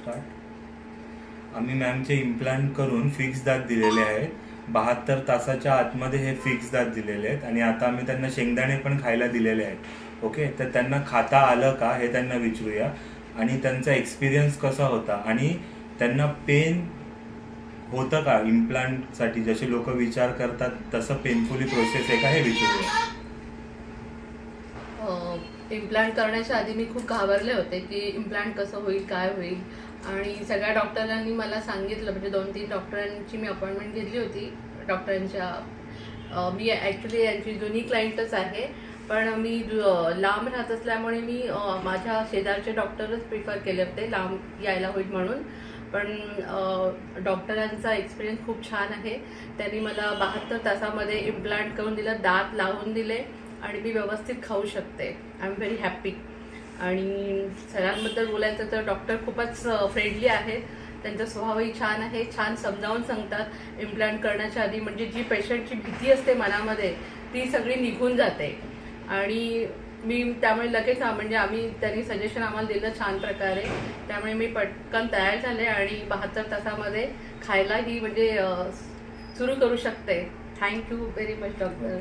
Start. आम्ही मॅमचे implant करून fix दात दिलेले आहेत. 72 तासाच्या आतमध्ये हे फिक्स दात दिलेले आहेत आणि आता आम्ही त्यांना शेंगदाणे पण खायला दिलेले आहेत. ओके, तर त्यांना खाता आलं का हे त्यांना विचारूया आणि त्यांचा एक्सपिरियन्स कसा होता आणि त्यांना पेन होतं का इम्प्लांटसाठी, जसे लोक विचार करतात तसं पेनफुली प्रोसेस आहे का हे विचारूया. इम्प्लांट करण्याच्या आधी मी खूप घाबरले होते की इम्प्लांट कसं होईल, काय होईल. आणि सगळ्या डॉक्टरांनी मला सांगितलं, म्हणजे 2-3 डॉक्टरांची मी अपॉइंटमेंट घेतली होती डॉक्टरांच्या. मी ॲक्च्युली यांची जुनी क्लायंटच आहे, पण मी लांब राहत असल्यामुळे मी माझ्या शेजारचे डॉक्टरच प्रिफर केले होते लांब यायला होईल म्हणून. पण डॉक्टरांचा एक्सपिरियन्स खूप छान आहे. त्यांनी मला 72 तासामध्ये इम्प्लांट करून दिलं, दात लावून दिले आणि मी व्यवस्थित खाऊ शकते. I am very happy. आणि सगळ्यांबद्दल बोलायचं तर डॉक्टर खूपच फ्रेंडली आहेत. त्यांचा स्वभावही छान आहे, छान समजावून सांगतात इम्प्लांट करण्याच्या आधी. म्हणजे जी पेशंटची भीती असते मनामध्ये ती सगळी निघून जाते. आणि मी त्यामुळे लगेच म्हणजे त्यांनी सजेशन आम्हाला दिलं छान प्रकारे, त्यामुळे मी पटकन तयार झाले आणि 72 तासामध्ये खायलाही म्हणजे सुरू करू शकते. Thank you very much doctor.